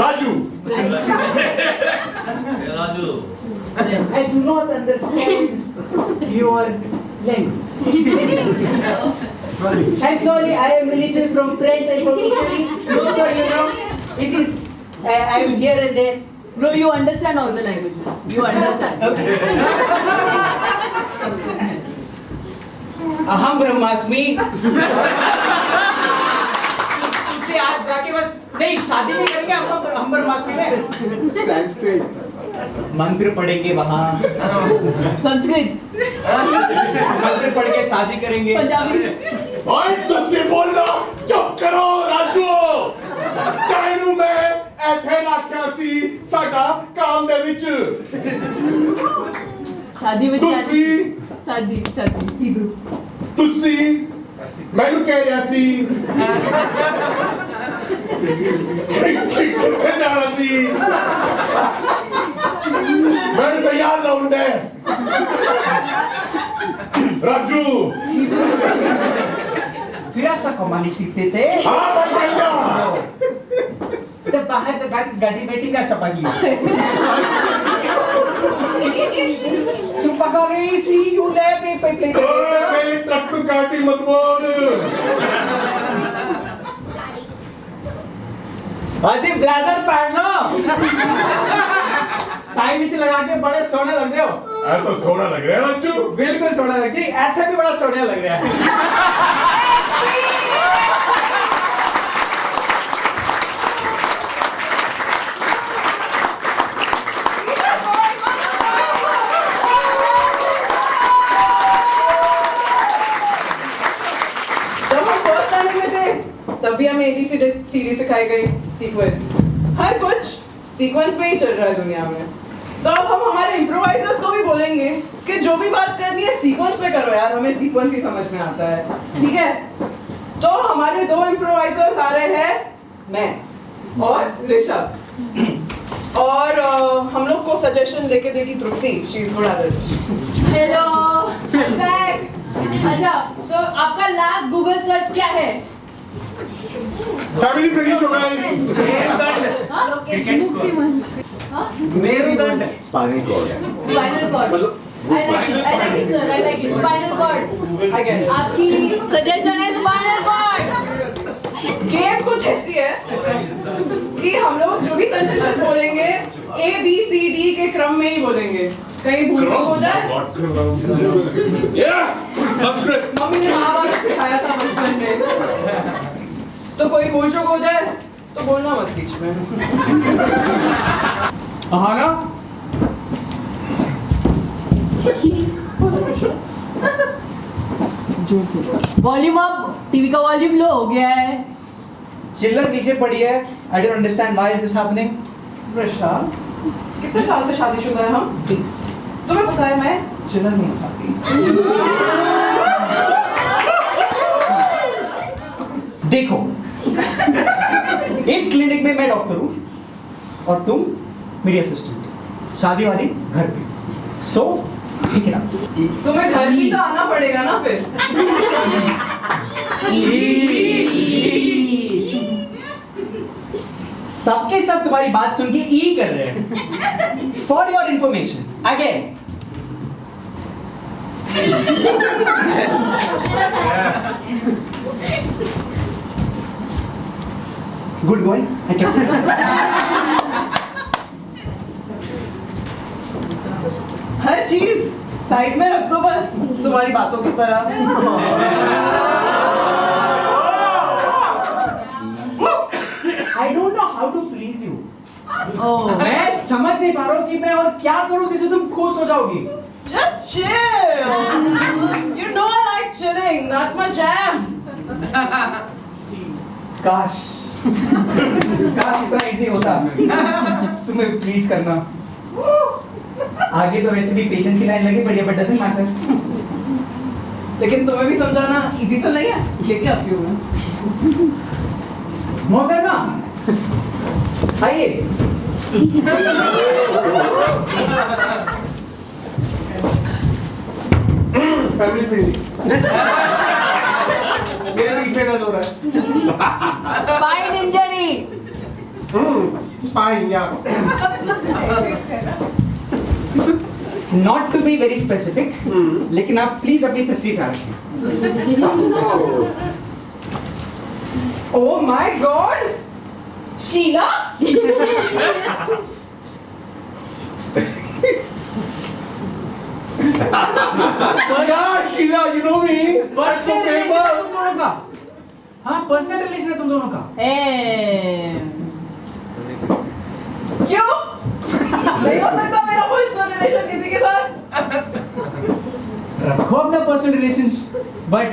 Raju I do not understand your language. I'm sorry, I am a little from France and from Italy. So you know, it is. I am here and there. Bro, you understand all the languages. You understand. अहम ब्रह्मास्मि। उससे आज जाके बस नहीं शादी नहीं करेंगे हम ब्रह्मास्मि में। संस्कृत मंत्र पढ़ेंगे वहाँ। संस्कृत मंत्र पढ़ के शादी करेंगे। पंजाबी और तुझसे बोलना चुप करो राजू। तैनू मैं ऐथे रखिया सी साडा काम दे विच। शादी में तुसी शादी हिब्रू तुसी मैनू कह रहा सी किथे जाना सी मैनू तैयार ना होंदे राजू। फिर ऐसा कमानी सीखते थे। हाँ बताइए तो बाहर तो गाड़ी बैठी क्या चपाती है? सुपकारी सी यू ले पे प्ले। ओए मेरी ट्रक काटी मत बोल। अजी ब्लेजर पहन लो। टाई नीचे लगा के बड़े सोने लग रहे हो। ऐसा तो सोना लग रहा है राजू। बिल्कुल सोने लग जी। ऐसा भी बड़ा सोने लग रहा है। तब भी हमें ABCD सिखाई गई सीक्वेंस। हर कुछ सीक्वेंस में ही चल रहा है दुनिया में। तो अब हम हमारे इम्प्रोवाइजर्स को भी बोलेंगे कि जो भी बात करनी है सीक्वेंस में करो यार, हमें सीक्वेंस ही समझ में आता है। ठीक है, तो हमारे दो इम्प्रोवाइजर्स आ रहे हैं, मैं और ऋषभ। और हम लोग को सजेशन लेके देगी Trupti. She is good at it. Hello, I am back. अच्छा, तो आपका लास्ट गूगल सर्च क्या है? Family friendly show guys. मेरुदंड। Spinal cord. Spinal cord. I like it, sir. I like it. Spinal cord. I get it. आपकी suggestion है spinal cord. Game कुछ ऐसी है कि हम लोग जो भी सेंटेंसेस बोलेंगे ABCD के क्रम में ही बोलेंगे। कहीं भूल चूक हो जाए। संस्कृत मम्मी ने महाभारत सिखाया था बचपन में। तो कोई भूल चूक हो जाए तो बोलना मत बीच में। हाँ ना? वॉल्यूम अप, टीवी का वॉल्यूम लो हो गया है। चिल्लर नीचे पड़ी है। I don't understand why is this happening. Rishabh, कितने साल से शादीशुदा है हम? 20। तुम्हें पता है मैं चिल्लर नहीं उठाती। देखो, इस क्लिनिक में मैं डॉक्टर हूँ और तुम मेरी असिस्टेंट। शादी वादी घर पे। So ठीक है ना? तुम्हें घर भी तो आना पड़ेगा ना फिर। सबके सब तुम्हारी बात सुन के ई कर रहे हैं। For your information again, good going. हर चीज साइड में रख दो बस तुम्हारी बातों की तरह। I don't know how to please you. मैं समझ नहीं पा रहा हूँ कि मैं और क्या करूँ जिससे तुम खुश हो जाओगी। Just chill. You know I like chilling. That's my jam. काश इतना इजी होता तुम्हें प्लीज करना। आगे तो वैसे भी पेशेंस की लाइन लगी पड़ी है, बट डजंट मैटर। लेकिन तुम्हें भी समझाना इजी तो नहीं है, लेके आती हूँ मैं। मोहतरमा आइए। Family friendly. मेरा भी इतना दर्द हो रहा है। Spine injury. स्पाइन या not to be very specific, लेकिन आप प्लीज अपनी तस्वीर खा रखें। Oh my God. शीला? यार Sheela, you know me. Personal relation है तुम दोनों का। हाँ, पर्सनल रिलेशन है तुम दोनों का। क्यों? नहीं हो सकता मेरा पर्सनल रिलेशन किसी के साथ? रखो अपना पर्सनल रिलेशन, बट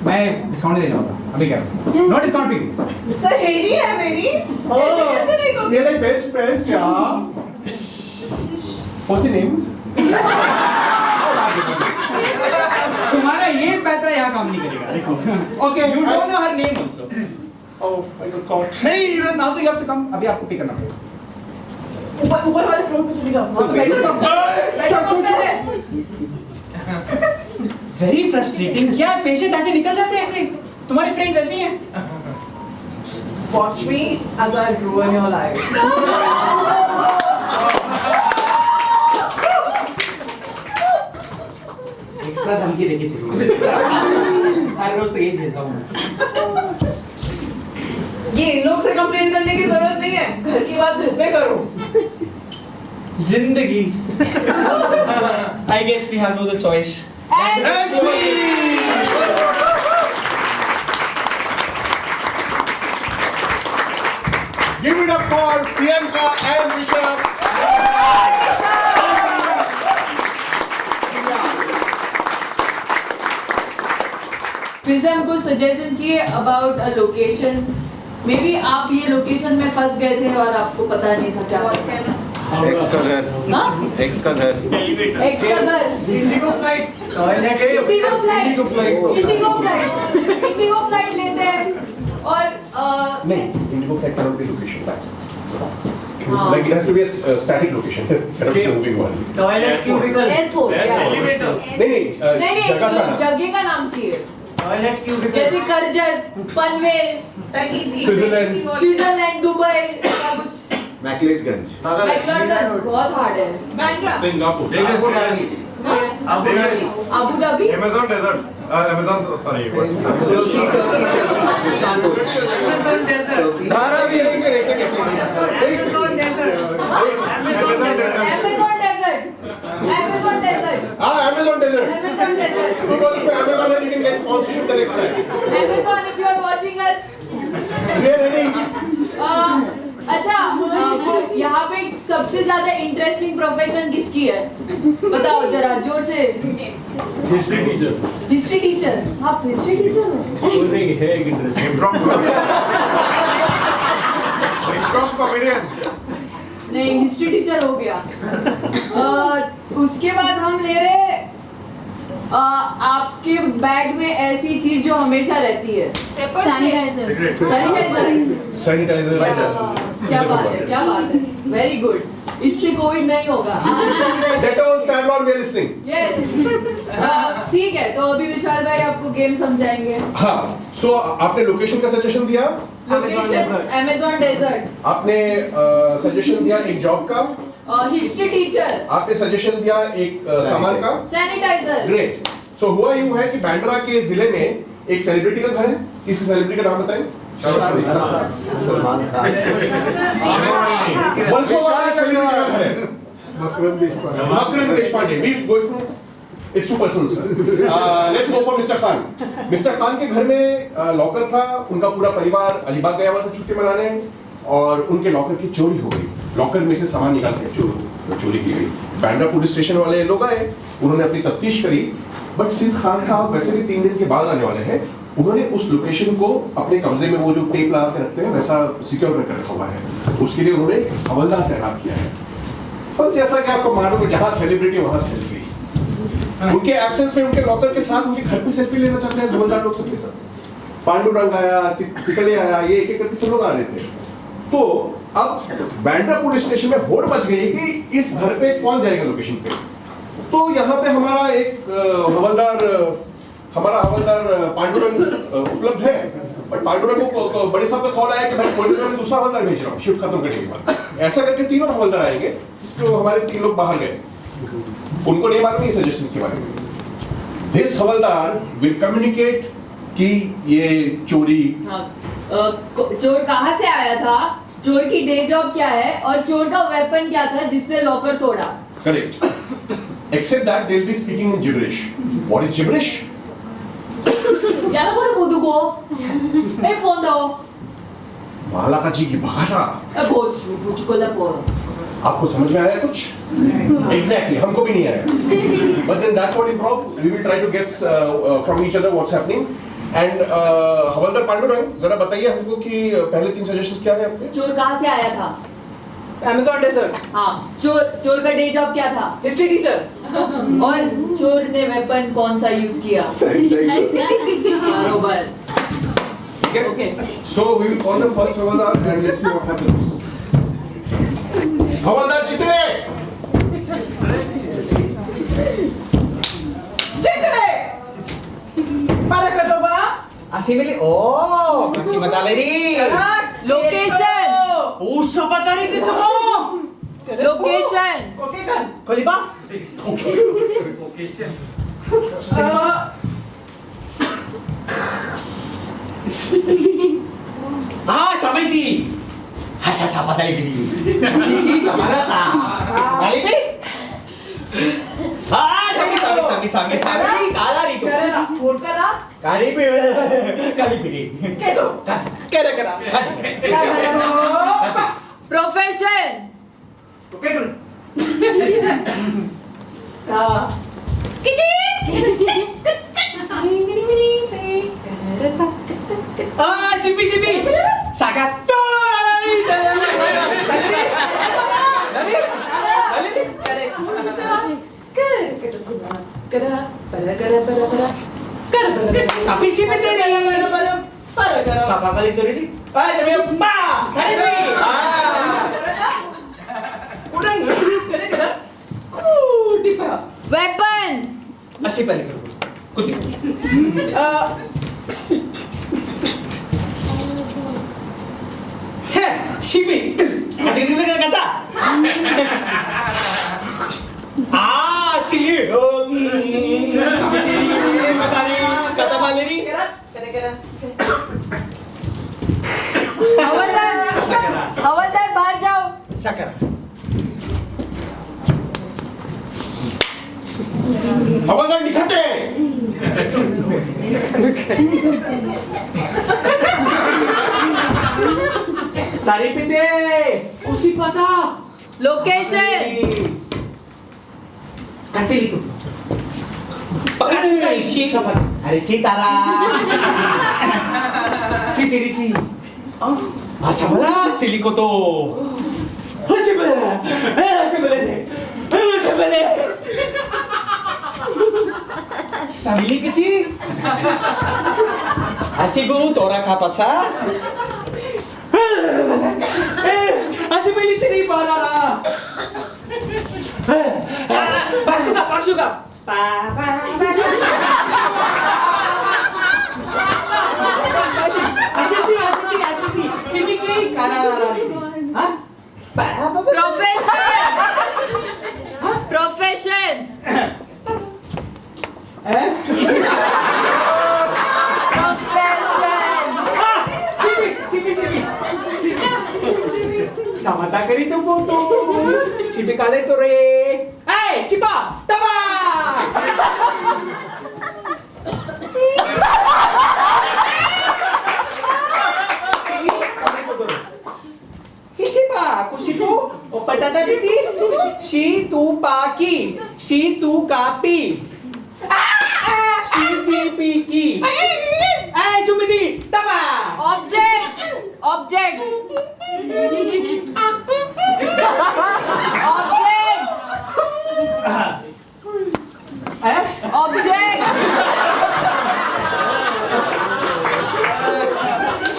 मैं डिस्काउंट देने वाला अभी क्या? नो डिस्काउंट फी। सहेली है मेरी। ऐसे कैसे नहीं दोगे? We are like best friends, yeah. What's your name? तुम्हारा ये पैतरा यहाँ काम नहीं करेगा। देखो, Okay, you don't know her name also. Oh, I got caught. नहीं, now तो you have to come. अभी आपको पिक करना पड़ेगा। ऊपर वाले फ्लोर पे चली जाओ। वहाँ पे बैठो तुम। बैठो तुम पहले। Very frustrating. क्या पेशेंट आके निकल जाते हैं ऐसे? तुम्हारे फ्रेंड्स ऐसे ही हैं? Watch me as I ruin your life. Extra धमकी देके चलिए। हर रोज तो ये झेलता हूँ मैं। ये इन लोग से कंप्लेन करने की जरूरत नहीं है। घर की बात घर पे करो। जिंदगी। I guess we have no other choice. And Give it up for Priyanka and Rishabh. फिर से हमको सजेशन चाहिए about a location. May be आप ये लोकेशन में फंस गए थे और आपको पता नहीं था क्या करना। एक्स का घर, हाँ? एक्स का घर। एक colour Indigo flight. Indigo flight लेते हैं और नहीं, Indigo flight cannot be location. हाँ। Like it has to be a static location. Cannot be a moving one. Toilet cubicle. Airport, yeah. नहीं, नहीं जगह का नाम। जगह का नाम चाहिए। Toilet cubicle. जैसे Karjat, Panvel, Switzerland. Switzerland, Dubai, ऐसा कुछ। मैकलेटगंज। मैकलॉडगंज बहुत हार्ड है। Singapore. Abu Dhabi. Amazon desert. Amazon, sorry. Turkey, Istanbul. Turkey. Amazon desert. Amazon desert. Amazon desert. Amazon desert. Amazon desert. Because if Amazon and you can get sponsorship the next time. Amazon, if you are watching us. We are ready. अच्छा, यहाँ पे सबसे ज्यादा interesting profession किसकी है? बताओ जरा जोर से। History teacher. History teacher. आप हिस्ट्री टीचर हो? है एक इंटरेस्टिंग। comedian. नहीं, हिस्ट्री टीचर हो गया। उसके बाद हम ले रहे आपके बैग में ऐसी चीज जो हमेशा रहती है। Sanitizer. सैनिटाइजर। Sanitizer. क्या बात है, क्या बात है। Very good. इससे कोविड नहीं होगा। Dettol, Savlon, we are listening. Yes, ठीक है, तो अभी विशाल भाई आपको गेम समझाएंगे। हाँ, so आपने लोकेशन का सजेशन दिया, लोकेशन अमेज़न डेजर्ट, आपने सजेशन दिया एक जॉब का, हिस्ट्री टीचर, आपने सजेशन दिया एक सामान का। सैनिटाइजर। ग्रेट। सो हुआ यूं है कि बांद्रा के जिले में एक सेलिब्रिटी का घर है। किसी सेलिब्रिटी का नाम बताएं? सलमान खान। वर्षों बाद एक सेलिब्रिटी का घर है। मकरंद देशपांडे। मकरंद Deshpande. We go from it's too personal, sir. Let's go for Mr. Khan. Mr. Khan के घर में लॉकर था। उनका पूरा परिवार अलीबाग गया हुआ था छुट्टी मनाने और उनके लॉकर की चोरी हो गई। लॉकर में से सामान निकाल के चोरी की गई। बांद्रा पुलिस स्टेशन वाले लोग आए, उन्होंने अपनी तफ्तीश करी, बट सिंस खान साहब वैसे भी 3 दिन के बाद आने वाले हैं, उन्होंने उस लोकेशन को अपने कब्जे में वो जो टेप लगा के रखते हैं वैसा सिक्योर करके रखा हुआ है। उसके लिए उन्होंने हवलदार तैनात किया है। और जैसा कि आपको मालूम है, जहाँ सेलिब्रिटी वहाँ सेल्फी। उनके एब्सेंस में उनके लॉकर के साथ उनके घर पे सेल्फी लेना चाहते हैं हवलदार लोग सबके साथ। पांडुरंग आया, चिकले आया, ये एक करके सब लोग आ रहे थे। तो अब बांद्रा पुलिस स्टेशन में होड़ मच गई कि इस घर पे कौन जाएगा लोकेशन पे। तो यहाँ पे हमारा एक हवलदार पांडुरंग उपलब्ध है, बट पांडुरंग को बड़े साहब का कॉल आया कि मैं कोयले में दूसरा हवलदार भेज रहा हूँ शिफ्ट खत्म करने के बाद। ऐसा करके 3 और हवलदार आएंगे, तो हमारे 3 लोग बाहर गए। उनको नहीं मालूम नहीं सजेशंस के बारे में। दिस हवलदार विल कम्युनिकेट कि ये चोरी। चोर कहाँ से आया था, चोर की डे जॉब क्या है और चोर का वेपन क्या था जिससे लॉकर तोड़ा। Correct. Except that they'll be speaking in gibberish. What is gibberish? यार बोलो बुदुगो, एक फोन दो। मालाकाजी की भाषा। आपको समझ में आया कुछ? Exactly. हमको भी नहीं आया। But then that's what improv. We will try to guess from each other what's happening. And हवलदार पांडुरंग, जरा बताइए हमको कि पहले 3 सजेशंस क्या है आपके? चोर कहाँ से आया था? Amazon desert. हाँ, चोर का डे जॉब क्या था? History teacher. और चोर ने वेपन कौन सा यूज किया? बरोबर। Okay. So we will call the first havildar and let's see what happens. Havildar Chitale. Chitale. Para Córdoba. Así me le. Oh, así me dale ri. Location. Usa pa tari ke samo. Location. Kokekan. Koliba? Sampai si. Hasa sama tali bini. Sini kamana ta? Tali bi? Sampai. Kala ri tu. Kerana. Vote kara. Kali bini. Kedo. Kera kara. Profession. Sipi. Sakat. Sapi sipi tere. Saka kali tere ni. Jadi ba. Tadi sih. Kurang. Kera. Dipa. Weapon. Asih balik. Kutip. Sipi. Kaca. Sili. Simatari. Kata maleri. Kera. हवलदार बाहर जाओ। Sakara. हवलदार निकटे। Sari pinde. Usi pata. Location. Kasih itu. Pagkasih ka isi. Hari si Tara. Si Tiri si. Asa bala sili ko to. Asa bala. Samili ka si. Asigo tora ka pa sa. Asi military para. Shakshuka. Pa pa pa. Asiti. Simiki. Kanara. Huh? Profession. Profession. Profession. Samata kari tu foto. Sipi kale tu re. Hey, Cipa, tama. Isipa, kusipo, o patataliti. Si tu paki, si tu kapi. Si piki. Ay, jumidi, tama. Object. Object. Object. Object.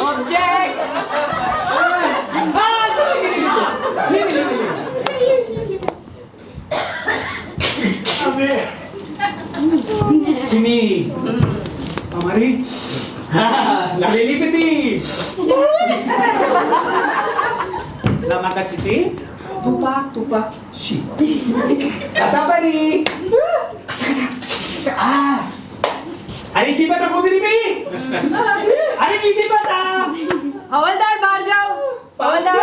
Object. Sini, Amari, nalilipiti. Lama kasiti, tupak, si. Katapari. अरे इसी पर रखो तेरी भी अरे किसी पर था हवलदार बाहर जाओ havaldar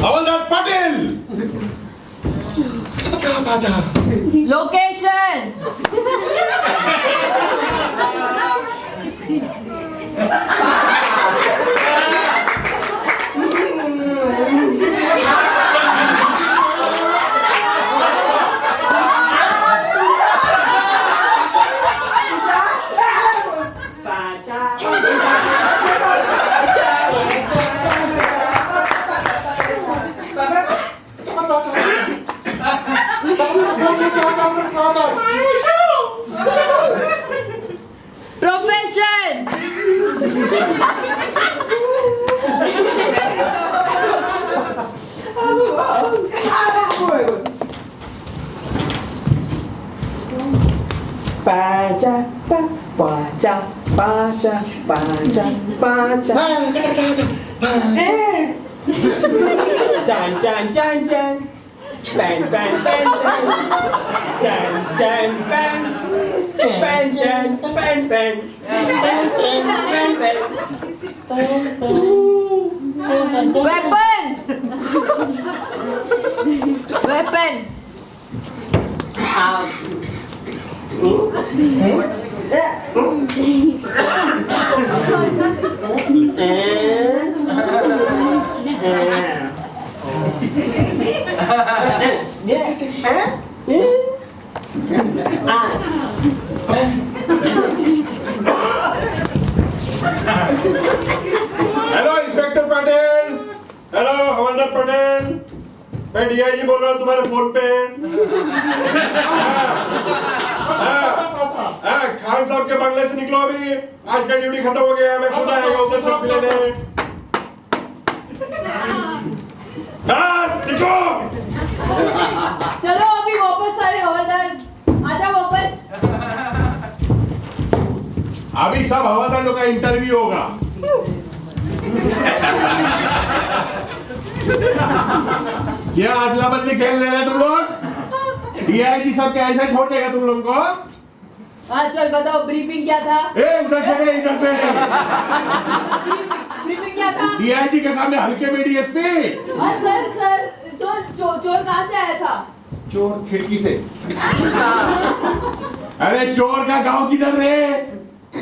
havaldar Patel location profession Pacha pa pacha pacha pacha pacha. Chan chan chan chan. Pan pan pan pan. Chan chan pan. Pan chan pan pan. Pan pan. Weapon weapon hello inspector Patel, hello havaldar Patel, मैं डीआईजी बोल रहा हूँ तुम्हारे phone पे। खान साहब के बंगले से निकलो अभी, आज का ड्यूटी खत्म हो गया है, मैं खुद आएगा उधर से लेने। बस निकलो। चलो अभी वापस सारे हवलदार आजा वापस अभी सब हवलदारों का इंटरव्यू होगा। क्या अदला बदली खेल रहे हैं तुम लोग? डीआईजी सब के ऐसा छोड़ देगा तुम लोगों को? हाँ चल बताओ ब्रीफिंग क्या था उधर से नहीं, इधर से। ब्रीफिंग क्या था डीआईजी के सामने हल्के में डीएसपी। हाँ सर चोर कहाँ से आया था चोर खिड़की से। अरे चोर का गांव किधर रे?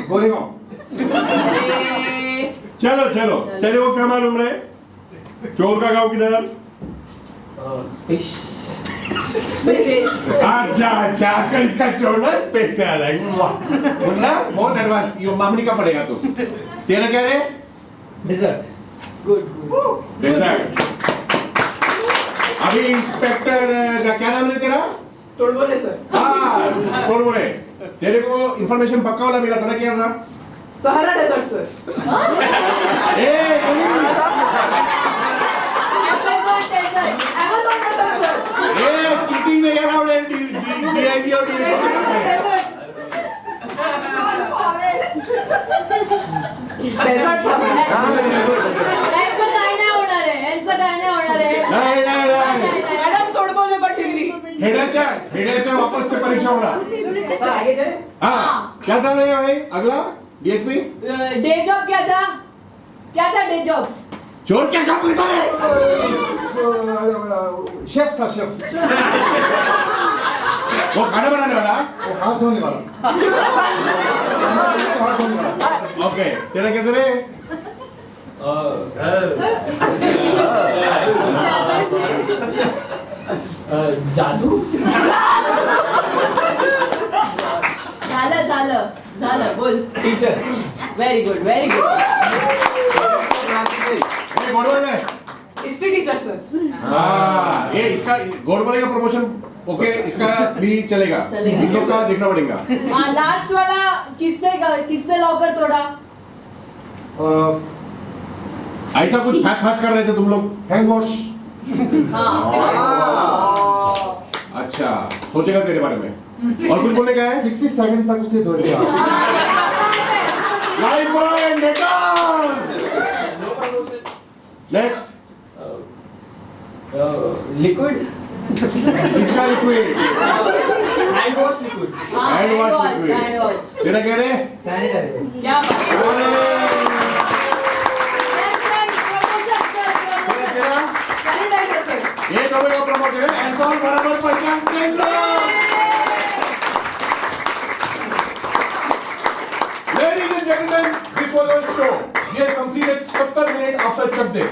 गोरेगांव। चलो चलो, तेरे को क्या मालूम रे? चोर का गांव किधर? अच्छा आजकल इसका चोर ना स्पेस से आ रहा है। मुन्ना बहुत एडवांस, ये मामनी का पड़ेगा तू। तेरा क्या रे? Desert good desert. अभी इंस्पेक्टर क्या नाम है तेरा? तोड़बोले सर। हाँ तोड़बोले। तेरे को इंफॉर्मेशन पक्का वाला मिला था ना, क्या था? Sahara desert sir Amazon desert sir cheating नहीं अलाउड है डीआईजी और डेजर्ट था यांचं काय नाही होणार आहे यांचं काय नाही होणार आहे नहीं मैडम थोड़ा बोले बट हिंदी हेड्याच्या वापस से परीक्षा होणार सर आगे चले हाँ क्या था नहीं भाई अगला डीएसपी डे जॉब क्या था डे जॉब चोर क्या काम करता है शेफ था शेफ वो खाना बनाने वाला वो हाथ धोने वाला हाथ धोने वाला ओके तेरा क्या करे जादू झालं बोल टीचर व्हेरी गुड ये गोडबोले में हिस्ट्री टीचर सर हाँ ये इसका गोडबोले का प्रमोशन ओके इसका भी चलेगा चलेगा। इन लोग का देखना पड़ेगा हाँ लास्ट वाला किससे लॉकर तोड़ा ऐसा कुछ फैस फैस कर रहे थे तुम लोग हैंड वॉश हाँ अच्छा सोचेगा तेरे बारे में और कुछ बोलने का है 60 सेकंड तक उसे धो दिया लाइफ पॉइंट निकाल नेक्स्ट लिक्विड इसका liquid hand wash liquid hand wash liquid hand wash तेरा कह रहे सैनिटाइजर क्या बात तेरा सैनिटाइजर सर ये दोनों का प्रमोशन है अल्कोहल बराबर पहचान के लो Ladies and gentlemen, this was our show. We have completed 70 minutes after Chak De.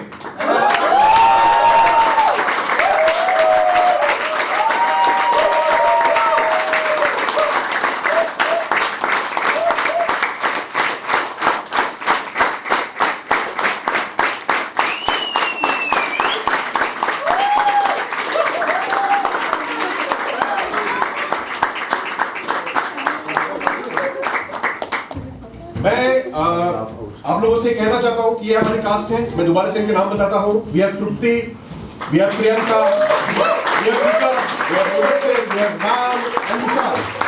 मैं आप लोगों से कहना चाहता हूं कि ये हमारी कास्ट है मैं दोबारा से इनके नाम बताता हूं we have Tripti we have Priyanka we have Risha we have Ram and Vishal